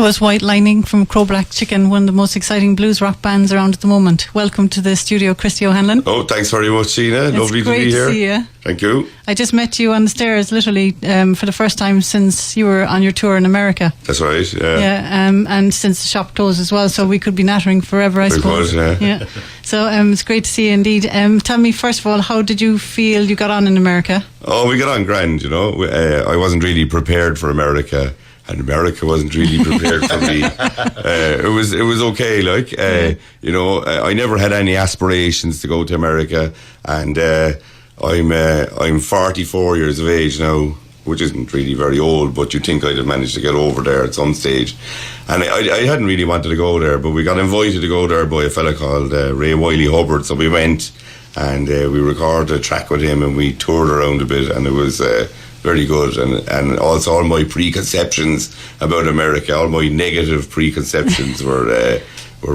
was White Lining from Crow Black Chicken, one of the most exciting blues rock bands around at the moment. Welcome to the studio, Christy Ohanlon. Oh, thanks very much, Sheena. Lovely to be here. Great to see you. Thank you. I just met you on the stairs, literally, for the first time since you were on your tour in America. That's right, yeah. Yeah, and since the shop closed as well, so we could be nattering forever, I suppose. Yeah. So it's great to see you indeed. Tell me, first of all, how did you feel you got on in America? Oh, we got on grand, you know. I wasn't really prepared for America, and America wasn't really prepared for me. It was okay, like, you know, I never had any aspirations to go to America, and I'm 44 years of age now, which isn't really very old, but you'd think I'd have managed to get over there at some stage. And I hadn't really wanted to go there, but we got invited to go there by a fella called Ray Wiley Hubbard, so we went, and we recorded a track with him, and we toured around a bit, and it was very good. And also all my preconceptions about America, all my negative preconceptions were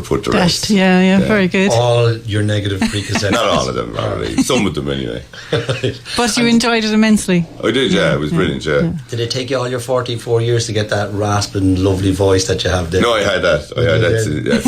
put to rest. Yeah, very good. All your negative preconceptions. Not all of them, probably. Some of them anyway. But you enjoyed it immensely. I did, yeah. It was brilliant, yeah. Did it take you all your 44 years to get that rasping, lovely voice that you have there? No, I had that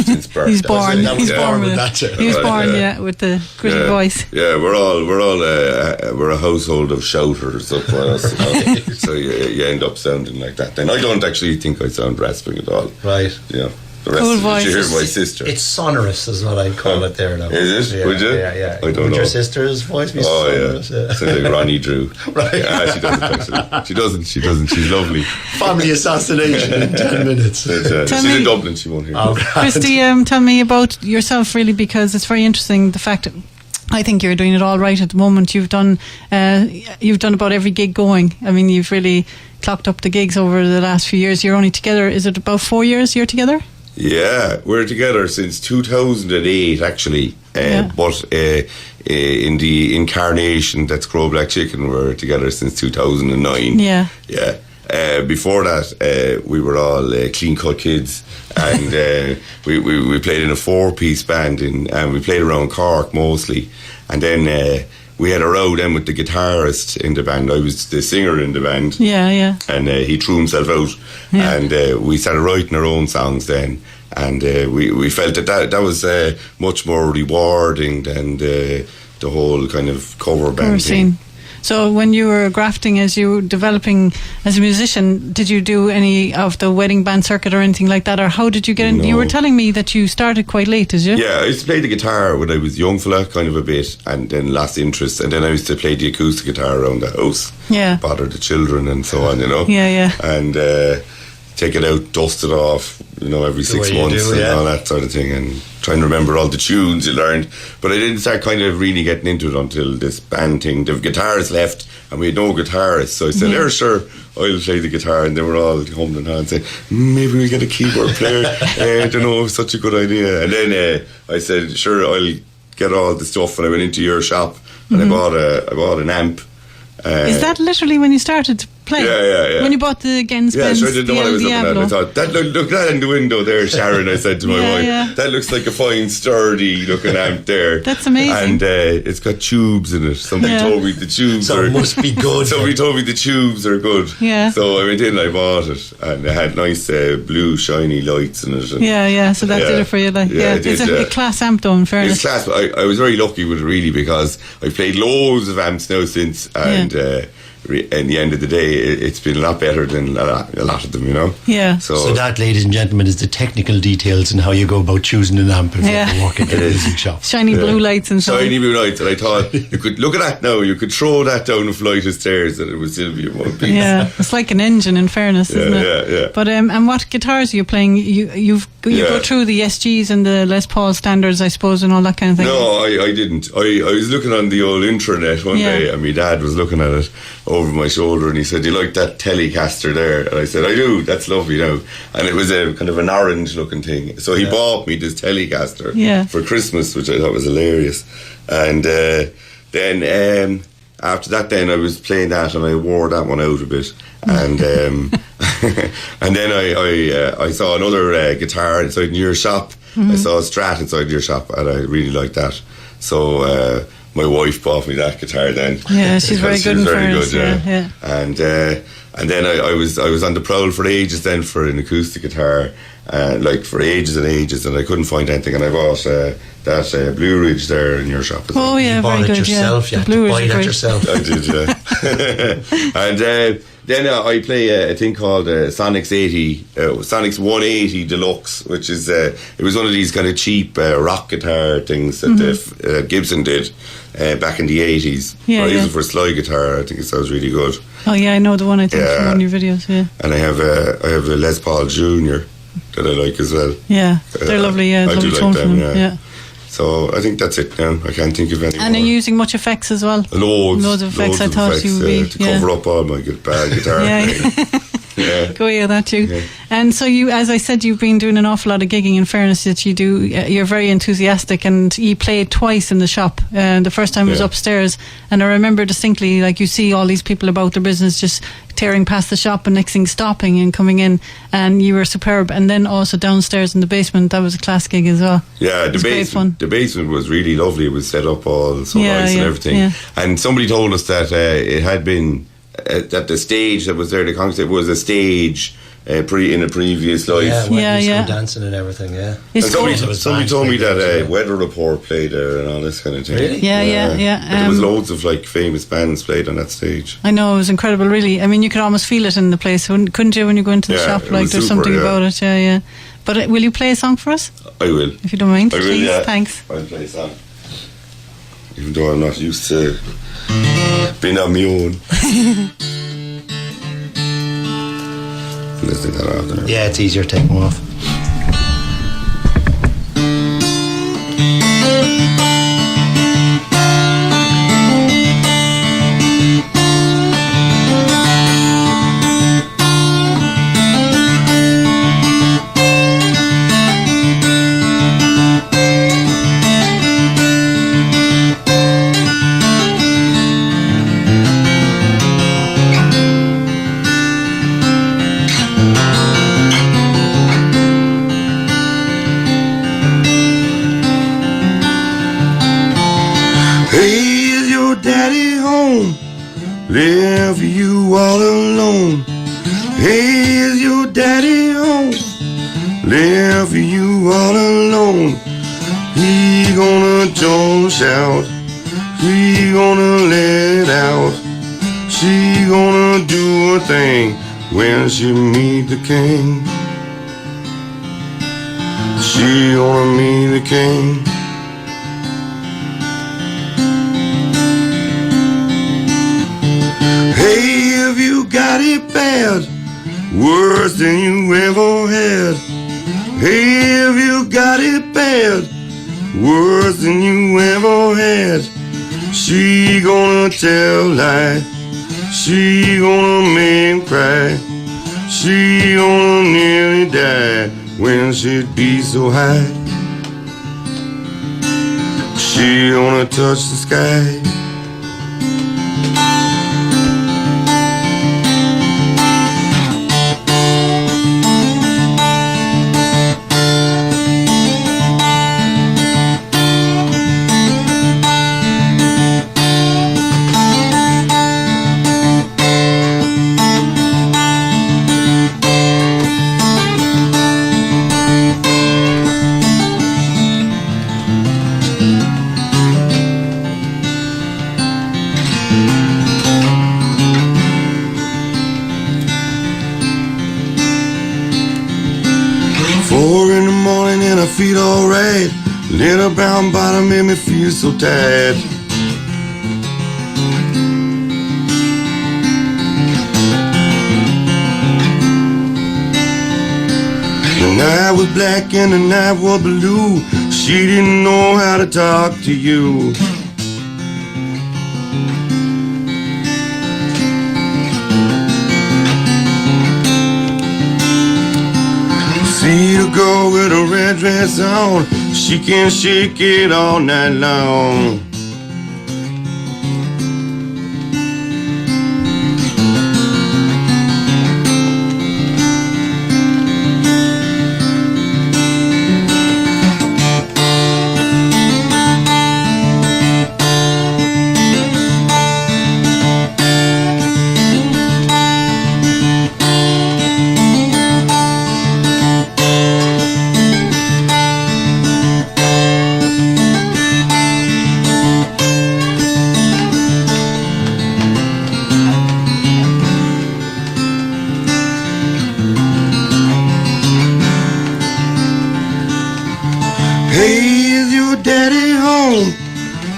since birth. He's born. He's born with that. He was born, with the gritty voice. Yeah, we're a household of shouters up for us, you know? So you end up sounding like that. Then I don't actually think I sound rasping at all. Right. Yeah. The rest Cool of voice. you hear my sister. It's sonorous, is what I'd call it there now. Is it? Yeah, Would you? Yeah. I don't know. Your sister's voice be sonorous? Yeah. Sounds like Ronnie Drew. Right. Yeah, she doesn't actually. She doesn't. She's lovely. Family assassination in 10 minutes. She's in Dublin, she won't hear. Oh, Christy, tell me about yourself, really, because it's very interesting, the fact that I think you're doing it all right at the moment. You've done about every gig going. I mean, you've really clocked up the gigs over the last few years. You're only together, is it about 4 years you're together? Yeah, we're together since 2008 actually, but in the incarnation that's Crow Black Chicken, we're together since 2009. Yeah. Before that, we were all clean cut kids, and we played in a 4-piece band, and we played around Cork mostly, and then we had a row then with the guitarist in the band. I was the singer in the band. Yeah. And he threw himself out. Yeah. And we started writing our own songs then. And we felt that was much more rewarding than the whole kind of cover band thing. So when you were grafting, as you were developing as a musician, did you do any of the wedding band circuit or anything like that? Or how did you get in? No. You were telling me that you started quite late, did you? Yeah, I used to play the guitar when I was young fella, kind of a bit, and then lost interest. And then I used to play the acoustic guitar around the house. Yeah. Bother the children and so on, you know. Yeah. And take it out, dust it off, you know, every 6 months and all that sort of thing, and try and remember all the tunes you learned. But I didn't start kind of really getting into it until this band thing. The guitars left and we had no guitarist, so I said, sure, I'll play the guitar. And they were all humming and hawing saying, maybe we'll get a keyboard player. I don't know, it was such a good idea. And then I said, sure, I'll get all the stuff. And I went into your shop and I bought an amp. Is that literally when you started to play? Yeah. When you bought the Gens Yeah, Benz, sure, I didn't know what I was looking Diablo. at. I thought, look that in the window there, Sharon, I said to my wife. That looks like a fine, sturdy looking amp there. That's amazing. And it's got tubes in it. Somebody told me the tubes so are... it must be good. Somebody told me the tubes are good. Yeah. So I went in and I bought it. And it had nice blue, shiny lights in it. And So that did it for you. It's a class amp though, in fairness. It's class, but I was very lucky with it really, because I've played loads of amps now since, and in the end of the day, it's been a lot better than a lot of them, you know. Yeah. So that, ladies and gentlemen, is the technical details and how you go about choosing an amp if you're working in a music shop. Shiny blue lights and so on. Shiny blue lights, and I thought you could look at that now. You could throw that down a flight of stairs, and it would still be in one piece. Yeah, it's like an engine, in fairness, isn't it? Yeah. But and what guitars are you playing? You go through the SGs and the Les Paul standards, I suppose, and all that kind of thing. No, I didn't. I was looking on the old intranet one day, and my dad was looking at it over my shoulder, and he said, "Do you like that Telecaster there?" And I said, "I do. That's lovely now." And it was a kind of an orange-looking thing. So he bought me this Telecaster for Christmas, which I thought was hilarious. And then after that, then I was playing that, and I wore that one out a bit. And and then I saw another guitar inside your shop. I saw a Strat inside your shop, and I really liked that. So my wife bought me that guitar then. Yeah, she's very good. Yeah. And then I was on the prowl for ages then for an acoustic guitar, like for ages and ages, and I couldn't find anything, and I bought that Blue Ridge there in your shop as well. Oh yeah, you bought very it good. yourself. Yeah, You had to buy that yourself. I did, yeah. And then I play a thing called Sonics 80, Sonics 180 Deluxe, which is it was one of these kind of cheap rock guitar things that Gibson did back in the 80s. Yeah, I used it for a slide guitar. I think it sounds really good. Oh yeah, I know the one. I think from one of your videos. Yeah. And I have a Les Paul Jr. that I like as well. Yeah, they're lovely. Yeah, I lovely do tone like from them. them. Yeah. So I think that's it now. I can't think of any And more. are you using much effects as well? Loads of effects. I thought you would be to cover up all my bad guitar. Yeah. Go yeah, that too. Yeah. And so you, as I said, you've been doing an awful lot of gigging. In fairness, that you do, you're very enthusiastic, and you played twice in the shop. The first time was upstairs, and I remember distinctly, like you see all these people about their business just tearing past the shop, and next thing stopping and coming in, and you were superb. And then also downstairs in the basement, that was a class gig as well. Yeah, the basement was really lovely. It was set up all so nice and everything. Yeah. And somebody told us that it had been that the stage that was there, the concert was a stage in a previous life. Yeah, dancing and everything. Yeah. And somebody told me that Weather Report played there and all this kind of thing. Really? Yeah. There was loads of like famous bands played on that stage. I know, it was incredible, really. I mean, you could almost feel it in the place, couldn't you, when you go into the shop? Like, there's something about it. Yeah. But will you play a song for us? I will. If you don't mind, I will, please. yeah. Thanks. I'll play a song. Even though I'm not used to being on my own. Let's take that off there. Yeah, it's easier to take them off. Left you all alone. Hey, is your daddy home? Left you all alone. He gonna jump shout. He gonna let out. She gonna do a thing when she meet the king. She gonna meet the king. Hey, if you got it bad, worse than you ever had. Hey, if you got it bad, worse than you ever had. She gonna tell lie. She gonna make him cry. She gonna nearly die when she'd be so high. She gonna touch the sky. Feel alright. Little brown bottom made me feel so tired. The night was black and the night was blue. She didn't know how to talk to you. See the girl with a red dress on. She can shake it all night long.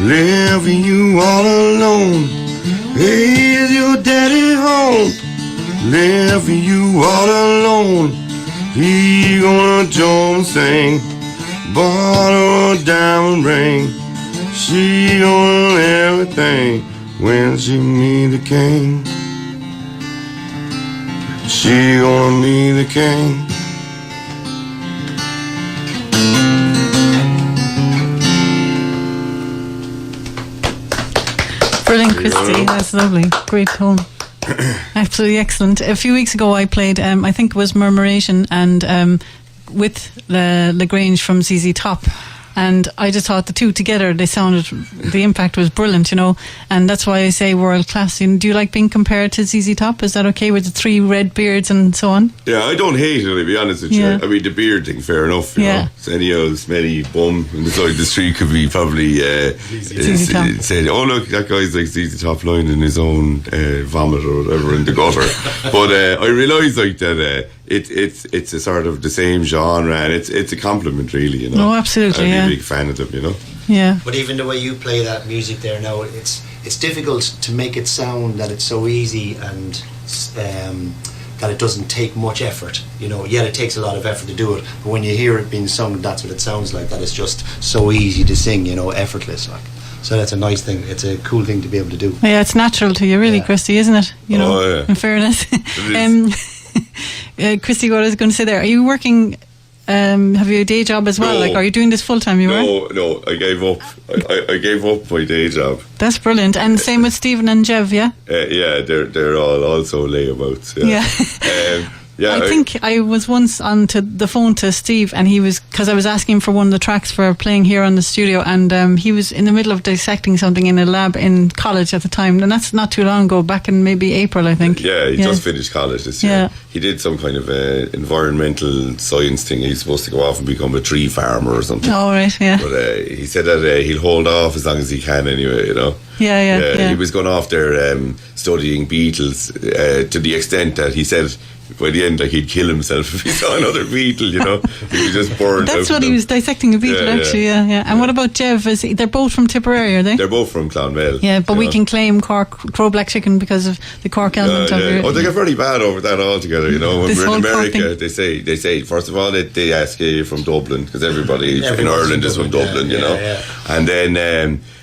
leaving you all alone. Is your daddy home? Leaving you all alone. He gonna join sing, bought her a diamond ring. She gonna everything when she meet the king. She gonna meet the king. Brilliant, Christy. That's lovely. Great tone. Absolutely excellent. A few weeks ago I played, I think it was Murmuration, and with Lagrange from ZZ Top. And I just thought the two together, the impact was brilliant, and that's why I say world class. Do you like being compared to ZZ Top? Is that okay with the three red beards and so on? Yeah, I don't hate it, to be honest with you. I mean, the beard thing, fair enough, you know. So any old smelly bum on the side of the street could be probably saying, oh look, that guy's like ZZ Top lying in his own vomit or whatever in the gutter. But I realise like that it's a sort of the same genre, and it's a compliment, really, Oh, absolutely, I'm a big fan of them, Yeah. But even the way you play that music there now, it's difficult to make it sound that it's so easy and that it doesn't take much effort. Yet it takes a lot of effort to do it. But when you hear it being sung, that's what it sounds like. That it's just so easy to sing, effortless, like. So that's a nice thing. It's a cool thing to be able to do. Yeah, it's natural to you, really, Christy, isn't it? In fairness. Christy, what I was going to say there, are you working, have you a day job as well? No. Like, are you doing this full time? No, I gave up. I gave up my day job. That's brilliant. And same with Stephen and Jev, yeah? Yeah, they're all also layabouts. Yeah. I think I was once on the phone to Steve, and he was, because I was asking him for one of the tracks for playing here on the studio, and he was in the middle of dissecting something in a lab in college at the time, and that's not too long ago, back in maybe April, I think. Yeah, he just finished college this year. Yeah. He did some kind of environmental science thing. He's supposed to go off and become a tree farmer or something. Oh, right, yeah. But he said that he'll hold off as long as he can anyway, Yeah. He was going off there studying beetles to the extent that he said by the end, like, he'd kill himself if he saw another beetle, He was just burned. That's what he was dissecting a beetle, actually, yeah. And what about Jev? They're both from Tipperary, are they? They're both from Clonmel. Yeah, but we can claim Cork Crow Black Chicken because of the Cork element of it. Oh, they get very bad over that altogether, When we're in America, they say first of all they ask you from Dublin, because everybody in Ireland is from Dublin,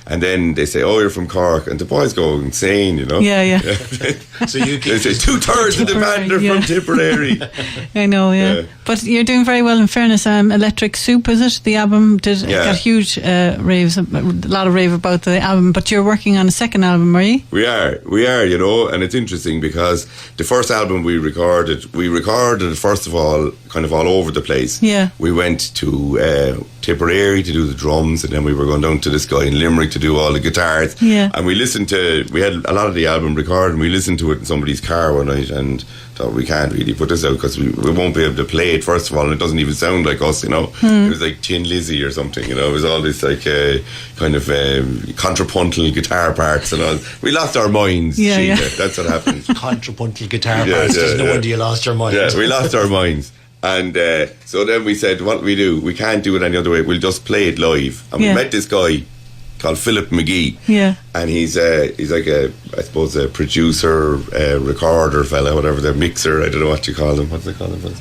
and then they say, oh, you're from Cork, and the boys go insane, Yeah. So you they say 2/3 of the band are from Tipperary. I know, but you're doing very well, in fairness. Electric Soup, is it? The album got huge raves, a lot of rave about the album, but you're working on a second album, are you? We are, and it's interesting because the first album we recorded first of all kind of all over the place. Yeah. We went to Tipperary to do the drums, and then we were going down to this guy in Limerick to do all the guitars. Yeah. And we had a lot of the album recorded, and we listened to it in somebody's car one night and thought, we can't really put this out because we won't be able to play it, first of all, and it doesn't even sound like us, It was like Tin Lizzy or something, It was all this like kind of contrapuntal guitar parts and all. We lost our minds. Yeah. That's what happened. Contrapuntal guitar parts. There's no wonder you lost your mind. Yeah, we lost our minds. And so then we said, what do we do? We can't do it any other way. We'll just play it live. And we met this guy called Philip McGee. Yeah. And he's like a producer, recorder fella, whatever, the mixer, I don't know what you call him. What do they call him?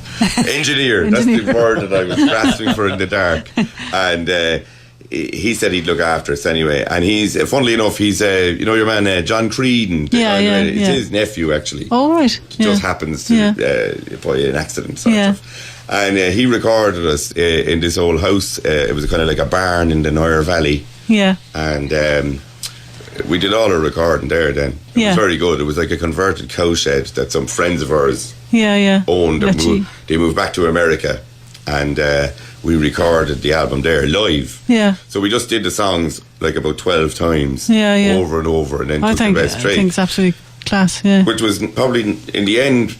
Engineer. That's the word that I was grasping for in the dark. And he said he'd look after us anyway. And he's, funnily enough, he's, your man, John Creedon. It's his nephew, actually. Oh, right. It just happens to by an accident, sort of. And he recorded us in this old house. It was kind of like a barn in the Nire Valley. Yeah. And we did all our recording there then. It was very good. It was like a converted cowshed that some friends of ours owned. They moved back to America, and we recorded the album there live. Yeah. So we just did the songs like about 12 times over and over, and then took the best track. I think it's absolutely class, Which was probably, in the end,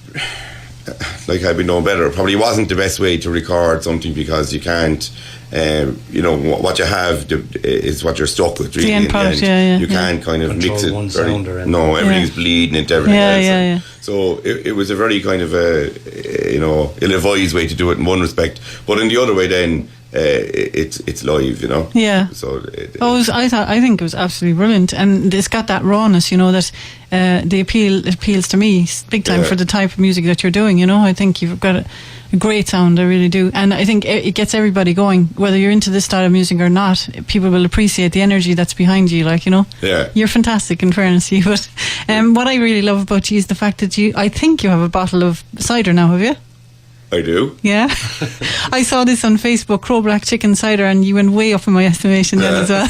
like I'd been known better, probably wasn't the best way to record something, because you can't, what you have is what you're stuck with, really. The end product, you can't kind of control mix it. One sound or everything's bleeding into everything else. Yeah. So it was a very kind of ill-advised way to do it in one respect, but in the other way then, it's live, you know. Yeah. So I think it was absolutely brilliant, and it's got that rawness, you know, that it appeals to me big time for the type of music that you're doing. You know, I think you've got a great sound, I really do, and I think it gets everybody going, whether you're into this style of music or not. People will appreciate the energy that's behind you, like, you know. Yeah. You're fantastic, in fairness to you. But what I really love about you is the fact that I think you have a bottle of cider now, have you? I do. Yeah. I saw this on Facebook, Crow Black Chicken Cider, and you went way up in my estimation then as well.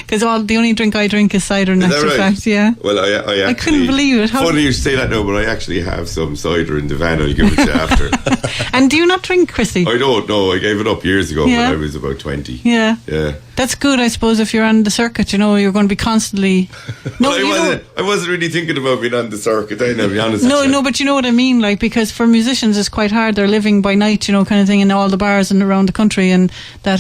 Because the only drink I drink is cider, in actual fact, yeah. Well, I actually, couldn't believe it. Funny you say that now, but I actually have some cider in the van. I'll give it to you after. And do you not drink, Christy? I don't know. I gave it up years ago when I was about 20. Yeah. Yeah. That's good, I suppose, if you're on the circuit, you know, you're going to be constantly... I wasn't really thinking about being on the circuit, I'll be honest. No, but you know what I mean, like, because for musicians it's quite hard. They're living by night, you know, kind of thing, in all the bars and around the country, and you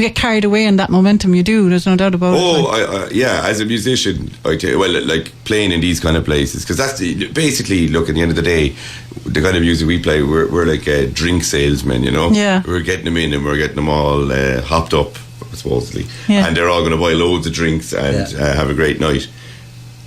get carried away in that momentum. You do. There's no doubt about it. Yeah. As a musician, I tell you, well, like playing in these kind of places, because that's basically, look, at the end of the day, the kind of music we play, we're like drink salesmen, you know. Yeah. We're getting them in and we're getting them all hopped up, supposedly, and they're all going to buy loads of drinks and have a great night.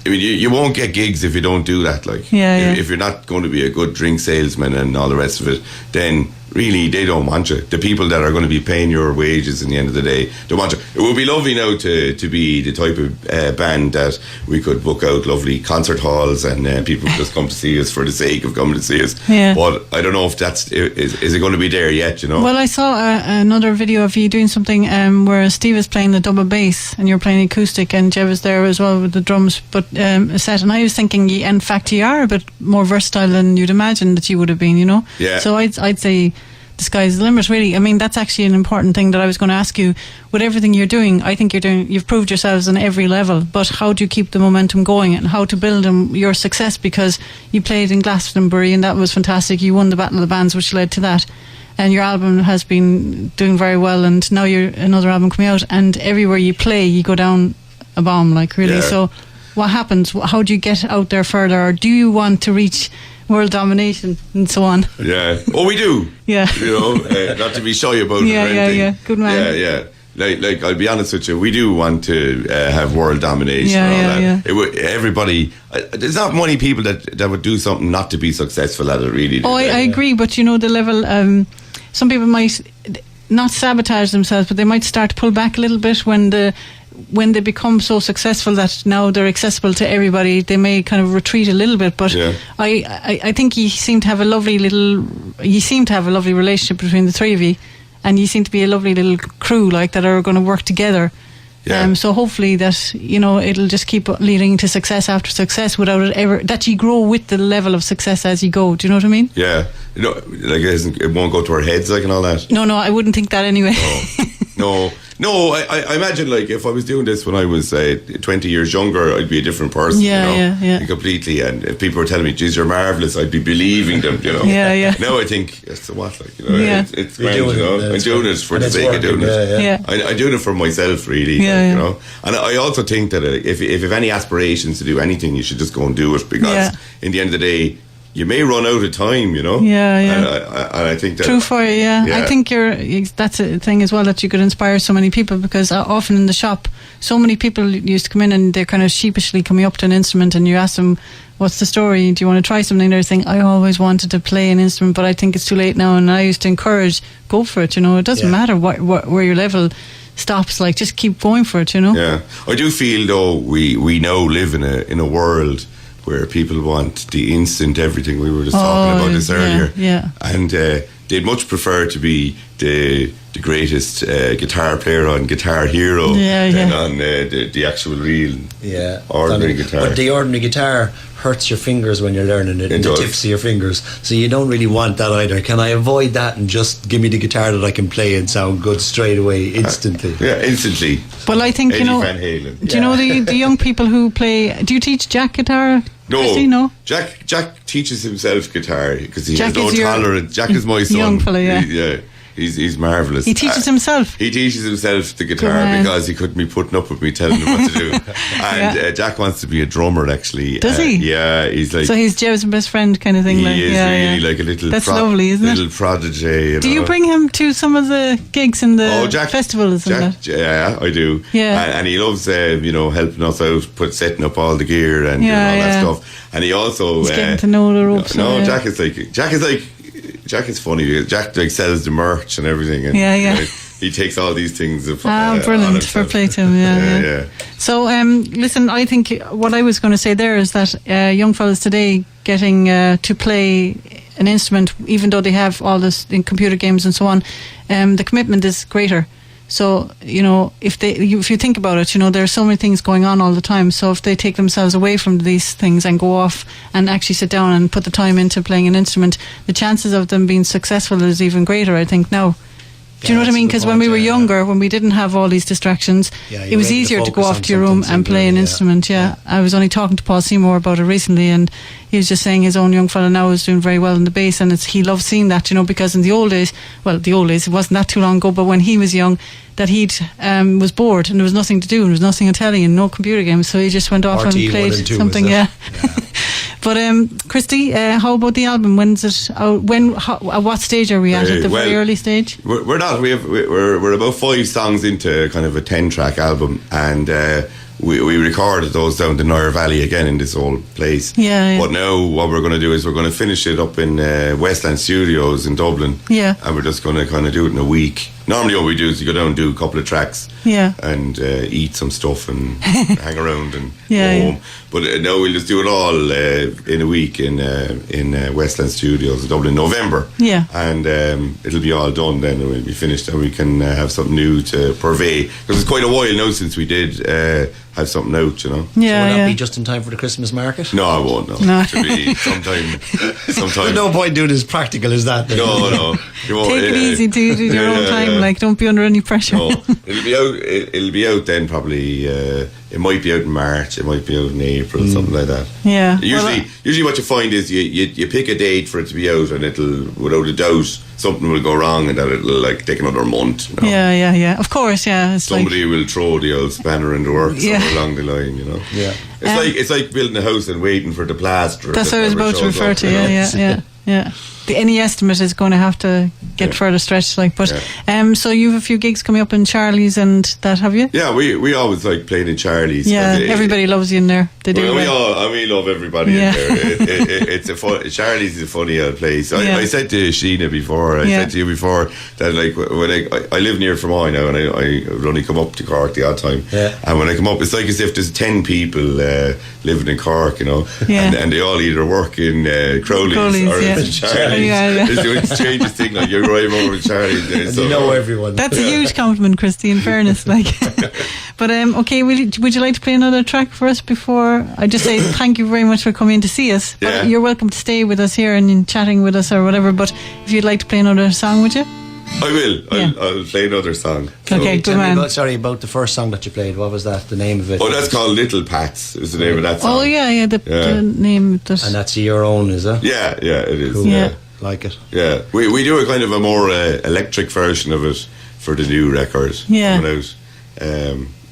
I mean, you won't get gigs if you don't do that. Like, if you're not going to be a good drink salesman and all the rest of it, then really they don't want you. The people that are going to be paying your wages in the end of the day don't want you. It would be lovely now to be the type of band that we could book out lovely concert halls and people would just come to see us for the sake of coming to see us. Yeah. But I don't know if is it going to be there yet, you know. Well, I saw another video of you doing something where Steve is playing the double bass and you're playing acoustic, and Jev is there as well with the drums, but a set. And I was thinking, in fact, you are a bit more versatile than you'd imagine that you would have been, you know. Yeah. So I'd say the sky's the limit, really. I mean, that's actually an important thing that I was going to ask you. With everything you're doing, I think you've proved yourselves on every level, but how do you keep the momentum going and how to build your success? Because you played in Glastonbury and that was fantastic. You won the Battle of the Bands, which led to that, and your album has been doing very well, and now you're another album coming out, and everywhere you play you go down a bomb, like, really. So what happens? How do you get out there further, or do you want to reach world domination and so on? Yeah. Oh, we do. Yeah. You know, not to be shy about it or anything. Yeah. Good man. Yeah. Like I'll be honest with you, we do want to have world domination and all that. Everybody, there's not many people that would do something not to be successful at it, really. I agree, but you know, the level, some people might not sabotage themselves, but they might start to pull back a little bit when they become so successful that now they're accessible to everybody. They may kind of retreat a little bit, but I think you seem to have a lovely relationship between the three of you, and you seem to be a lovely little crew, like, that are going to work together. So hopefully that, you know, it'll just keep leading to success after success without it ever, that you grow with the level of success as you go. Do you know what I mean? Yeah. You know, like, it won't go to our heads, like, and all that. No, I wouldn't think that anyway. No, I imagine, like, if I was doing this when I was 20 years younger, I'd be a different person. Yeah. Completely. And if people were telling me, "Geez, you're marvellous," I'd be believing them. You know. Yeah. Now I think, so what? Like, you know, it's grand. You know, I'm doing it for the sake of doing it. I'm doing it for myself, really. You know. And I also think that if you have any aspirations to do anything, you should just go and do it, because in the end of the day, you may run out of time, you know. And I think that true for you. I think that's a thing as well, that you could inspire so many people, because often in the shop, so many people used to come in and they're kind of sheepishly coming up to an instrument, and you ask them, "What's the story? Do you want to try something?" They're saying, "I always wanted to play an instrument, but I think it's too late now." And I used to encourage, go for it. You know, it doesn't matter where your level stops. Like, just keep going for it. You know. Yeah, I do feel though we now live in a world where people want the instant everything. We were just talking about this earlier. And they'd much prefer to be the greatest guitar player on Guitar Hero than on the actual real ordinary guitar. But the ordinary guitar hurts your fingers when you're learning it, and the tips of your fingers, so you don't really want that either. Can I avoid that and just give me the guitar that I can play and sound good straight away, instantly? Instantly. Well, I think, Eddie you know, Van Halen. Do you know the young people who play? Do you teach Jack guitar? No, Christy, no? Jack teaches himself guitar because he Jack has no tolerance. Jack is my son. Young fella, He's marvellous. He teaches himself. He teaches himself the guitar man. because he couldn't be putting up with me telling him what to do. And Jack wants to be a drummer, actually. Does he? Yeah, he's like... So he's Jeb's best friend kind of thing. He like, is really like a little... That's lovely, isn't it? Little prodigy, Do you bring him to some of the gigs in the festivals? Yeah, I do. Yeah. And he loves, helping us out, setting up all the gear and doing all that stuff. And he also... He's getting to know the ropes. No, Jack is funny. Jack like sells the merch and everything. And, he takes all these things. Brilliant. Fair play to him. Yeah. So, listen, I think what I was going to say there is that young fellas today getting to play an instrument, even though they have all this in computer games and so on, the commitment is greater. So, if you think about it, there are so many things going on all the time. So if they take themselves away from these things and go off and actually sit down and put the time into playing an instrument, the chances of them being successful is even greater, I think, now. Do you know what I mean? Because when we were younger, when we didn't have all these distractions, it was easier to go off to your room and play an instrument. I was only talking to Paul Seymour about it recently, and he was just saying his own young fella now is doing very well in the bass, and he loves seeing that, because in the old days, it wasn't that too long ago, but when he was young, that he'd was bored and there was nothing to do and there was nothing on telly and no computer games, so he just went off and played something. But Christy, how about the album? When's it out? At what stage are we at? At the very early stage? We're not. We're about 5 songs into kind of a 10-track album, and we recorded those down the Nire Valley again in this old place. But now what we're going to do is we're going to finish it up in Westland Studios in Dublin. And we're just going to kind of do it in a week. Normally what we do is you go down and do a couple of tracks and eat some stuff and hang around and go home. But now we'll just do it all in a week in Westland Studios in Dublin in November. And it'll be all done then, and we'll be finished, and we can have something new to purvey. Because it's quite a while now since we did have something out, So will that be just in time for the Christmas market? No, I won't. No. It should be sometime. There's no point doing it as practical as that. No. Take it easy, do your own time. Like, don't be under any pressure. No, it'll be out then probably. It might be out in March. It might be out in April, something like that. Usually what you find is you pick a date for it to be out, and it'll, without a doubt, something will go wrong, and that it'll take another month. Of course, It's somebody will throw the old spanner in the works somewhere along the line, It's like building a house and waiting for the plaster. That's what I was about to refer to. Any estimate is going to have to get further stretched, so you have a few gigs coming up in Charlie's and that, have you? Yeah, we always like playing in Charlie's. Everybody loves you in there. They do. We love everybody in there. Charlie's is a funny old place. I said to Sheena before, I said to you before, that like when I live near Fermoy now, and I would only come up to Cork the odd time, and when I come up, it's like as if there's 10 people living in Cork, and they all either work in Crowleys or in Charlie's. It's the strangest thing. Like, you arrive over to Charlie's there, and you know everyone. That's a huge compliment, Christy, in fairness. But okay, would you like to play another track for us before I just say thank you very much for coming in to see us? You're welcome to stay with us here and chatting with us or whatever, but if you'd like to play another song, would you? I will. I'll play another song. Okay, good man. About the first song that you played. What was that? The name of it? Oh, that's called Little Pats. Is the name of that song? Oh yeah. The name. And that's your own, is it? Yeah, it is. Cool. Yeah. Like it. Yeah, we do a kind of a more electric version of it for the new record coming out.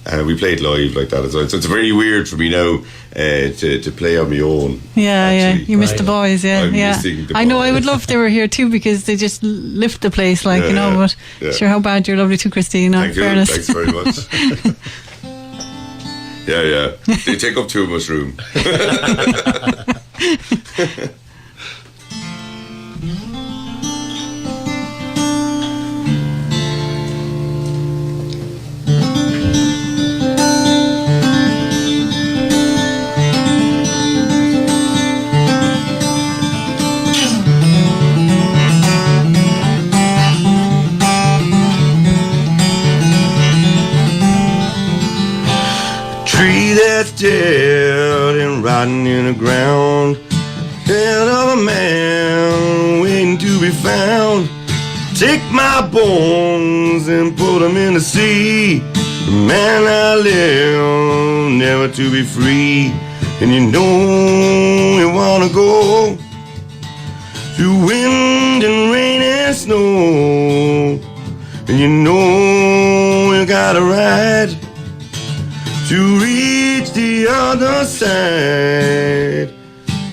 And we played live like that as well. So it's very weird for me now to play on my own. You miss the boys, I'm missing the I know, boys. I would love if they were here too, because they just lift the place, but sure, how bad, you're lovely too, Christine. Thank you, fairness. thanks very much. They take up too much room. Tree that's dead and rotting in the ground, head of a man waiting to be found. Take my bones and put them in the sea. The man I live, never to be free. And you know you wanna go through wind and rain and snow, gotta ride to reach the other side,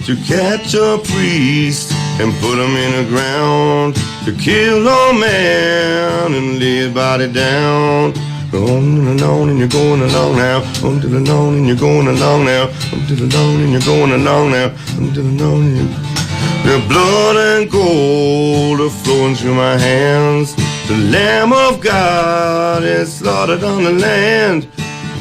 to catch a priest and put him in the ground, to kill a man and lay his body down. On and on and you're going along now, on to the on and you're going along now, on to the on and you're going along now, on to the on and you're... The blood and gold are flowing through my hands. The Lamb of God is slaughtered on the land.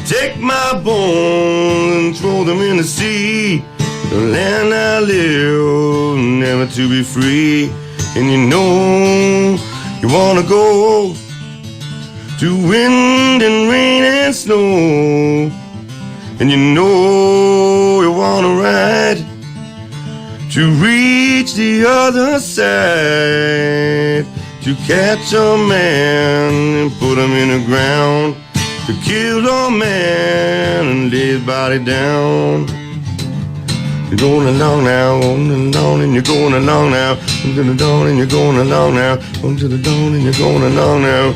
Take my bones and throw them in the sea. The land I live, never to be free. And you know you wanna go to wind and rain and snow. And you know you wanna ride to reach the other side, to catch a man and put him in the ground, to kill a man and lay his body down. You're going along now, on to the dawn and you're going along now, on to the dawn and you're going along now, on to the dawn and you're going along now.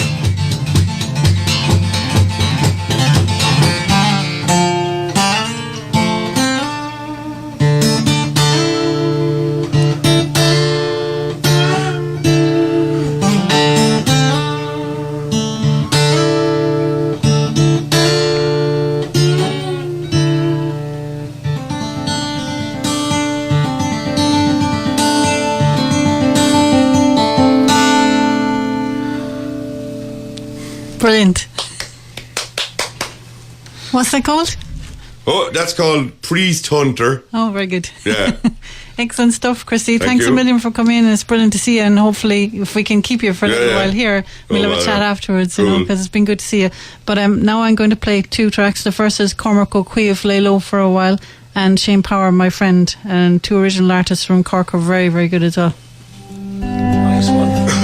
Brilliant. What's that called? Oh, that's called Priest Hunter. Oh, very good. Yeah. Excellent stuff, Christy. Thanks you. a million for coming in. It's brilliant to see you, and hopefully if we can keep you for a little while here, we'll have a chat afterwards, you know, because it's been good to see you. But now I'm going to play 2 tracks. The first is Cormac O'Queeve, Lay Low for a While, and Shane Power, My Friend, and 2 original artists from Cork are very, very good as well. Nice one.